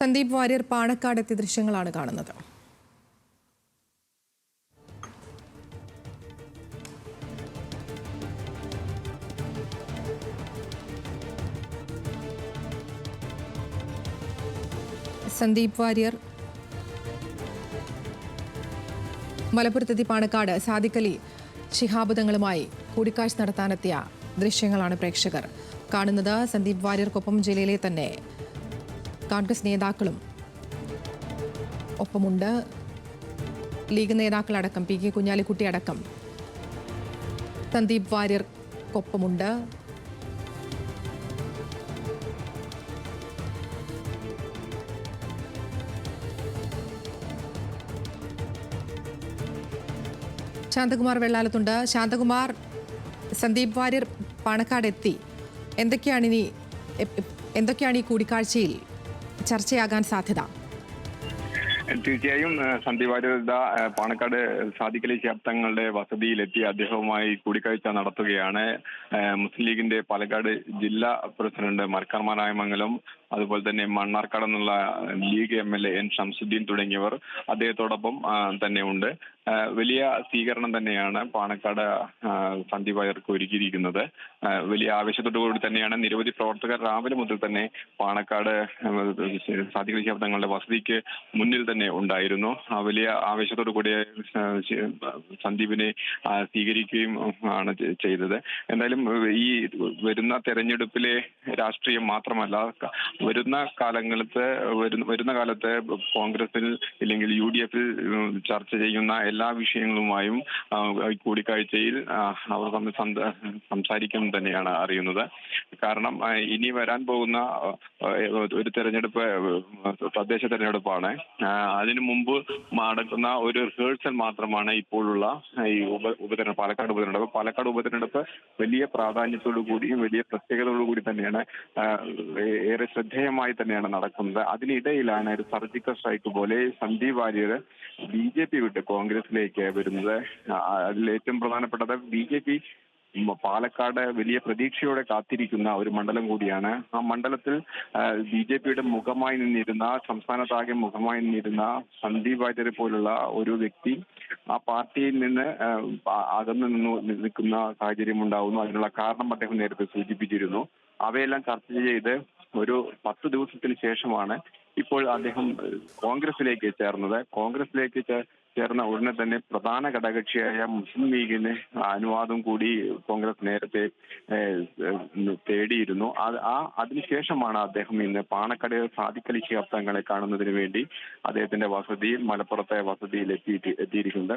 സന്ദീപ് വാര്യർ പാണക്കാട് എത്തിയ ദൃശ്യങ്ങളാണ് കാണുന്നത്. സന്ദീപ് വാര്യർ മലപ്പുറത്തെത്തി പാണക്കാട് സാദിഖ് അലി ശിഹാബ് തങ്ങളുമായി കൂടിക്കാഴ്ച നടത്താനെത്തിയ ദൃശ്യങ്ങളാണ് പ്രേക്ഷകർ കാണുന്നത്. സന്ദീപ് വാര്യർക്കൊപ്പം ജില്ലയിലെ തന്നെ കോൺഗ്രസ് നേതാക്കളും ഒപ്പമുണ്ട്. ലീഗ് നേതാക്കളടക്കം പി കെ കുഞ്ഞാലിക്കുട്ടി അടക്കം സന്ദീപ് വാര്യർക്കൊപ്പമുണ്ട്. ശാന്തകുമാർ വെള്ളാലത്തുണ്ട്. ശാന്തകുമാർ, സന്ദീപ് വാര്യർ പാണക്കാട് എത്തി. എന്തൊക്കെയാണ് ഈ കൂടിക്കാഴ്ചയിൽ ചർച്ചയാകാൻ സാധ്യത? തീർച്ചയായും സന്ദീപ് വാര്യർ പാണക്കാട് സാദിഖ് അലി ശിഹാബ് തങ്ങളുടെ വസതിയിലെത്തി അദ്ദേഹവുമായി കൂടിക്കാഴ്ച നടത്തുകയാണ്. മുസ്ലിം ലീഗിന്റെ പാലക്കാട് ജില്ലാ പ്രസിഡന്റ് മർക്കാർ നായമംഗലം, അതുപോലെ തന്നെ മണ്ണാർക്കാട് എന്നുള്ള ലീഗ് MLA N ഷംസുദ്ദീൻ തുടങ്ങിയവർ അദ്ദേഹത്തോടൊപ്പം തന്നെ ഉണ്ട്. വലിയ സ്വീകരണം തന്നെയാണ് പാണക്കാട് സന്ദീപ് വാര്യർക്ക് ഒരുക്കിയിരിക്കുന്നത്. വലിയ ആവേശത്തോടു കൂടി തന്നെയാണ് നിരവധി പ്രവർത്തകർ രാവിലെ മുതൽ തന്നെ പാണക്കാട് സാദിഖ് അലി ശിഹാബ് തങ്ങളുടെ വസതിക്ക് മുന്നിൽ തന്നെ ഉണ്ടായിരുന്നു. വലിയ ആവേശത്തോടു കൂടി സന്ദീപിനെ സ്വീകരിക്കുകയും ആണ് ചെയ്തത്. എന്തായാലും ഈ വരുന്ന തെരഞ്ഞെടുപ്പിലെ രാഷ്ട്രീയം മാത്രമല്ല, വരുന്ന കാലത്ത് കോൺഗ്രസിൽ ഇല്ലെങ്കിൽ UDF ചർച്ച ചെയ്യുന്ന എല്ലാ വിഷയങ്ങളുമായും കൂടിക്കാഴ്ചയിൽ അവർ തമ്മിൽ സംസാരിക്കും തന്നെയാണ് അറിയുന്നത്. കാരണം ഇനി വരാൻ പോകുന്ന ഒരു തെരഞ്ഞെടുപ്പ് തദ്ദേശ തെരഞ്ഞെടുപ്പാണ്. അതിനു മുമ്പ് നടക്കുന്ന ഒരു റിഹേഴ്സൽ മാത്രമാണ് ഇപ്പോഴുള്ള ഈ ഉപതെരഞ്ഞെടുപ്പ്, പാലക്കാട് ഉപതെരഞ്ഞെടുപ്പ് വലിയ പ്രാധാന്യത്തോടു കൂടിയും വലിയ പ്രത്യേകതയോടു കൂടി തന്നെയാണ്, ഏറെ ശ്രദ്ധേയമായി തന്നെയാണ് നടക്കുന്നത്. അതിനിടയിലാണ് ഒരു സർജിക്കൽ സ്ട്രൈക്ക് പോലെ സന്ദീപ് വാര്യർ BJP വിട്ട് കോൺഗ്രസിലേക്ക് വരുന്നത്. അതിൽ ഏറ്റവും പ്രധാനപ്പെട്ടത് BJP പാലക്കാട് വലിയ പ്രതീക്ഷയോടെ കാത്തിരിക്കുന്ന ഒരു മണ്ഡലം കൂടിയാണ്. ആ മണ്ഡലത്തിൽ BJPയുടെ മുഖമായി നിന്നിരുന്ന, സംസ്ഥാനത്താകെ മുഖമായി നിന്നിരുന്ന സന്ദീപ് വാര്യരെ പോലുള്ള ഒരു വ്യക്തി ആ പാർട്ടിയിൽ നിന്ന് അകന്നു നിൽക്കുന്ന സാഹചര്യം ഉണ്ടാവുന്നു. അതിനുള്ള കാരണം അദ്ദേഹം നേരത്തെ സൂചിപ്പിച്ചിരുന്നു. അവയെല്ലാം ചർച്ച ചെയ്ത് ഒരു 10 ദിവസത്തിന് ശേഷമാണ് ഇപ്പോൾ അദ്ദേഹം കോൺഗ്രസിലേക്ക് ചേർന്നത്. കോൺഗ്രസിലേക്ക് ചേർന്ന ഉടനെ തന്നെ പ്രധാന ഘടകകക്ഷിയായ മുസ്ലിം ലീഗിന് അനുവാദം കൂടി കോൺഗ്രസ് നേരത്തെ തേടിയിരുന്നു. അതിനുശേഷമാണ് അദ്ദേഹം ഇന്ന് പാണക്കാട് സാദിഖ് അലി ശിഹാബ് തങ്ങളെ കാണുന്നതിന് വേണ്ടി അദ്ദേഹത്തിന്റെ മലപ്പുറത്തെ വസതിയിൽ എത്തിയിരിക്കുന്നത്.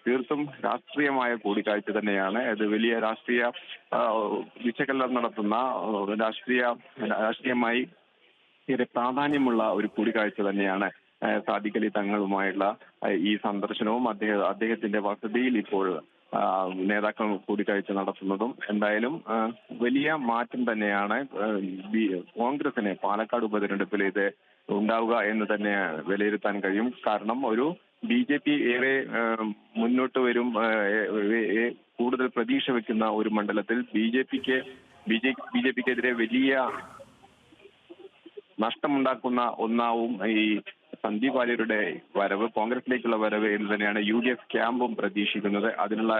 തീർത്തും രാഷ്ട്രീയമായ കൂടിക്കാഴ്ച തന്നെയാണ്. അത് വലിയ രാഷ്ട്രീയ വിശകലനം നടത്തുന്ന രാഷ്ട്രീയമായി ഏറെ പ്രാധാന്യമുള്ള ഒരു കൂടിക്കാഴ്ച തന്നെയാണ് സാദിഖ് അലി തങ്ങളുമായുള്ള ഈ സന്ദർശനവും അദ്ദേഹത്തിന്റെ വസതിയിൽ ഇപ്പോൾ നേതാക്കൾ കൂടിക്കാഴ്ച നടത്തുന്നതും. എന്തായാലും വലിയ മാറ്റം തന്നെയാണ് കോൺഗ്രസിന് പാലക്കാട് ഉപതെരഞ്ഞെടുപ്പിൽ ഇത് ഉണ്ടാവുക എന്ന് തന്നെ വിലയിരുത്താൻ കഴിയും. കാരണം ഒരു BJP ഏറെ മുന്നോട്ട് വരും, കൂടുതൽ പ്രതീക്ഷ വെക്കുന്ന ഒരു മണ്ഡലത്തിൽ BJPക്കെതിരെ വലിയ നഷ്ടമുണ്ടാക്കുന്ന ഒന്നാവും ഈ സന്ദീപ് വാര്യരുടെ വരവ്, കോൺഗ്രസിലേക്കുള്ള വരവ് എന്ന് തന്നെയാണ് UDF ക്യാമ്പും പ്രതീക്ഷിക്കുന്നത്. അതിനുള്ള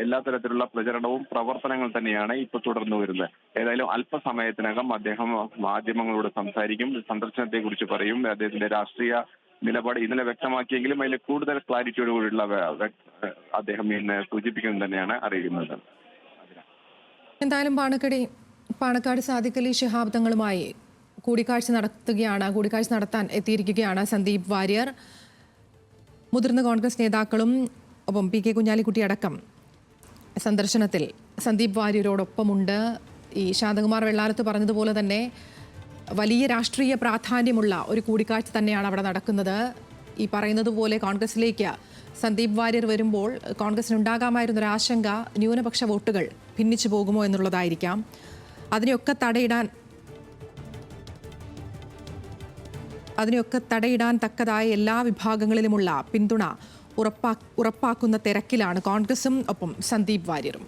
എല്ലാ തരത്തിലുള്ള പ്രചരണവും പ്രവർത്തനങ്ങൾ തന്നെയാണ് ഇപ്പോൾ തുടർന്നു വരുന്നത്. ഏതായാലും അല്പസമയത്തിനകം അദ്ദേഹം മാധ്യമങ്ങളോട് സംസാരിക്കും, സന്ദർശനത്തെ കുറിച്ച് പറയും. അദ്ദേഹത്തിന്റെ രാഷ്ട്രീയ നിലപാട് ഇന്നലെ വ്യക്തമാക്കിയെങ്കിലും അതിൽ കൂടുതൽ ക്ലാരിറ്റിയോടുകൂടിയുള്ള അദ്ദേഹം ഇന്ന് സൂചിപ്പിക്കുന്നത് തന്നെയാണ് അറിയുന്നത്. എന്തായാലും പാണക്കാട് സാദിഖ് അലി ശിഹാബ് തങ്ങളുമായി കൂടിക്കാഴ്ച നടത്താൻ എത്തിയിരിക്കുകയാണ് സന്ദീപ് വാര്യർ. മുതിർന്ന കോൺഗ്രസ് നേതാക്കളും ഒപ്പം പി കെ കുഞ്ഞാലിക്കുട്ടി അടക്കം സന്ദർശനത്തിൽ സന്ദീപ് വാര്യരോടൊപ്പമുണ്ട്. ഈ ശാന്തകുമാർ വെള്ളാലത്ത് പറഞ്ഞതുപോലെ തന്നെ വലിയ രാഷ്ട്രീയ പ്രാധാന്യമുള്ള ഒരു കൂടിക്കാഴ്ച തന്നെയാണ് അവിടെ നടക്കുന്നത്. ഈ പറയുന്നത് പോലെ കോൺഗ്രസിലേക്ക് സന്ദീപ് വാര്യർ വരുമ്പോൾ കോൺഗ്രസിനുണ്ടാകാമായിരുന്നൊരു ആശങ്ക ന്യൂനപക്ഷ വോട്ടുകൾ ഭിന്നിച്ചു പോകുമോ എന്നുള്ളതായിരിക്കാം. അതിനെയൊക്കെ തടയിടാൻ തക്കതായ എല്ലാ വിഭാഗങ്ങളിലുമുള്ള പിന്തുണ ഉറപ്പാക്കുന്ന തിരക്കിലാണ് കോൺഗ്രസും ഒപ്പം സന്ദീപ് വാര്യരും.